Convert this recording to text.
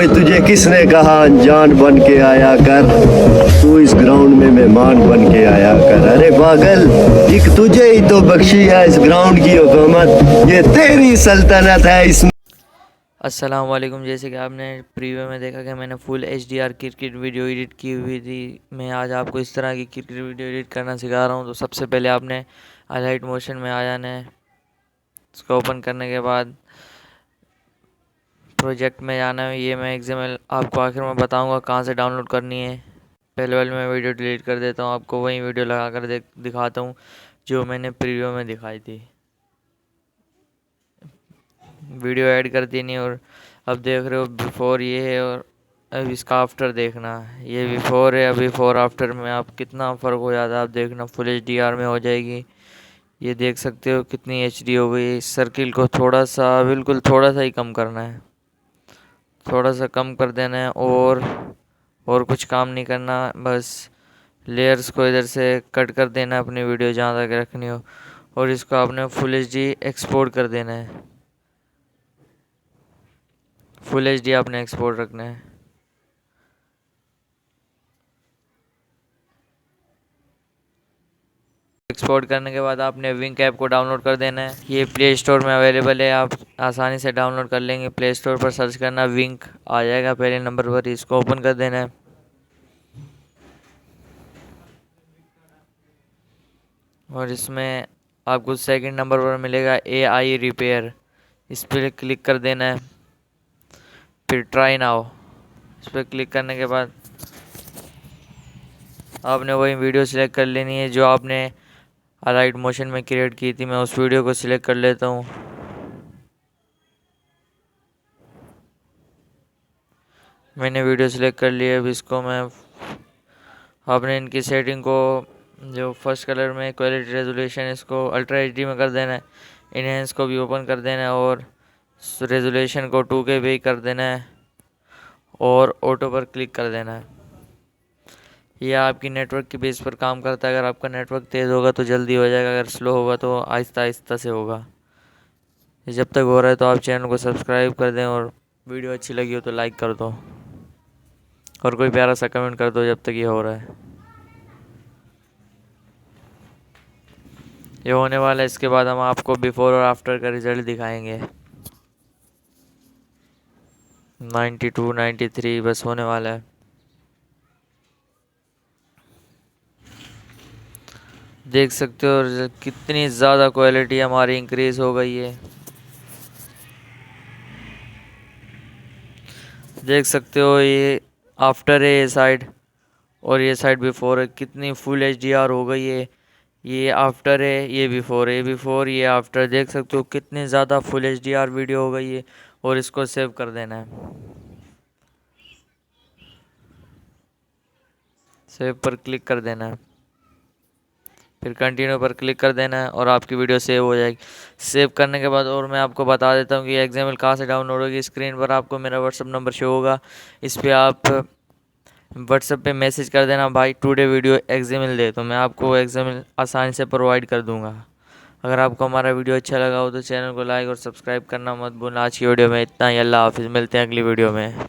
ओए तुझे किसने कहा अनजान बन के आया कर, तू इस ग्राउंड में मेहमान बन के आया कर। अरे पागल, एक तुझे ही तो बख्शी है इस ग्राउंड की हुकूमत, ये तेरी सल्तनत है इसमें। अस्सलाम वालेकुम। जैसे कि आपने प्रीव्यू में देखा कि मैंने full HDR cricket video edit की हुई थी। मैं आज आपको इस तरह की क्रिकेट वीडियो एडिट करना सिखा रहा हूँ। तो सबसे पहले आपने हाईलाइट मोशन में आ जाना है। इसको ओपन करने के बाद प्रोजेक्ट में जाना है। ये मैं XML आपको आखिर में बताऊँगा कहाँ से डाउनलोड करनी है। पहले वाले मैं वीडियो डिलीट कर देता हूँ, आपको वही वीडियो लगा कर दिखाता हूँ जो मैंने प्रीव्यू में दिखाई थी। वीडियो ऐड कर देनी और अब देख रहे हो बिफोर ये है और अब इसका आफ्टर देखना। ये बिफोर है, अभी बिफोर आफ्टर में आप कितना फ़र्क हो जाता है आप देखना। फुल HDR में हो जाएगी। ये देख सकते हो कितनी HD हो गई। इस सर्किल को थोड़ा सा, बिल्कुल थोड़ा सा ही कम करना है, थोड़ा सा कम कर देना है और कुछ काम नहीं करना। बस लेयर्स को इधर से कट कर देना है अपनी वीडियो जहाँ तक रखनी हो, और इसको आपने फुल HD एक्सपोर्ट कर देना है। फुल HD आपने एक्सपोर्ट रखना है। एक्सपोर्ट करने के बाद आपने विंक ऐप को डाउनलोड कर देना है। ये प्ले स्टोर में अवेलेबल है, आप आसानी से डाउनलोड कर लेंगे। प्ले स्टोर पर सर्च करना, विंक आ जाएगा पहले नंबर पर। इसको ओपन कर देना है और इसमें आपको सेकंड नंबर पर मिलेगा AI रिपेयर। इस पर क्लिक कर देना है। फिर ट्राई नाउ, इस पर क्लिक करने के बाद आपने वही वीडियो सिलेक्ट कर लेनी है जो आपने हाईलाइट मोशन में क्रिएट की थी। मैं उस वीडियो को सिलेक्ट कर लेता हूँ। मैंने वीडियो सिलेक्ट कर लिया। अब इसको मैं, आपने इनकी सेटिंग को, जो फर्स्ट कलर में क्वालिटी रेजोल्यूशन, इसको अल्ट्रा HD में कर देना है। इनहेंस को भी ओपन कर देना है और रेजोल्यूशन को 2K भी कर देना है और ऑटो पर क्लिक कर देना है। यह आपकी नेटवर्क की बेस पर काम करता है। अगर आपका नेटवर्क तेज़ होगा तो जल्दी हो जाएगा, अगर स्लो होगा तो आहिस्ता आहिस्ता से होगा। जब तक हो रहा है तो आप चैनल को सब्सक्राइब कर दें और वीडियो अच्छी लगी हो तो लाइक कर दो और कोई प्यारा सा कमेंट कर दो जब तक ये हो रहा है। ये होने वाला है। इसके बाद हम आपको बिफोर और आफ्टर का रिजल्ट दिखाएंगे। 92 93 बस होने वाला है। देख सकते हो कितनी ज़्यादा क्वालिटी हमारी इंक्रीज हो गई है। देख सकते हो ये आफ्टर है ये साइड, और ये साइड बिफोर है। कितनी फुल HDR हो गई है। ये आफ्टर है, ये बिफोर है, ये बिफोर, ये आफ्टर। देख सकते हो कितनी ज़्यादा फुल HDR वीडियो हो गई है। और इसको सेव कर देना है। सेव पर क्लिक कर देना है, फिर कंटिन्यू पर क्लिक कर देना है और आपकी वीडियो सेव हो जाएगी। सेव करने के बाद और मैं आपको बता देता हूँ कि XML कहाँ से डाउनलोड होगी। स्क्रीन पर आपको मेरा व्हाट्सअप नंबर शो होगा। इस पर आप व्हाट्सएप पे मैसेज कर देना, भाई टुडे वीडियो XML दे, तो मैं आपको XML आसानी से प्रोवाइड कर दूंगा। अगर आपको हमारा वीडियो अच्छा लगा हो तो चैनल को लाइक और सब्सक्राइब करना मत भूलना। आज की वीडियो में इतना ही। अल्लाह हाफिज़, मिलते हैं अगली वीडियो में।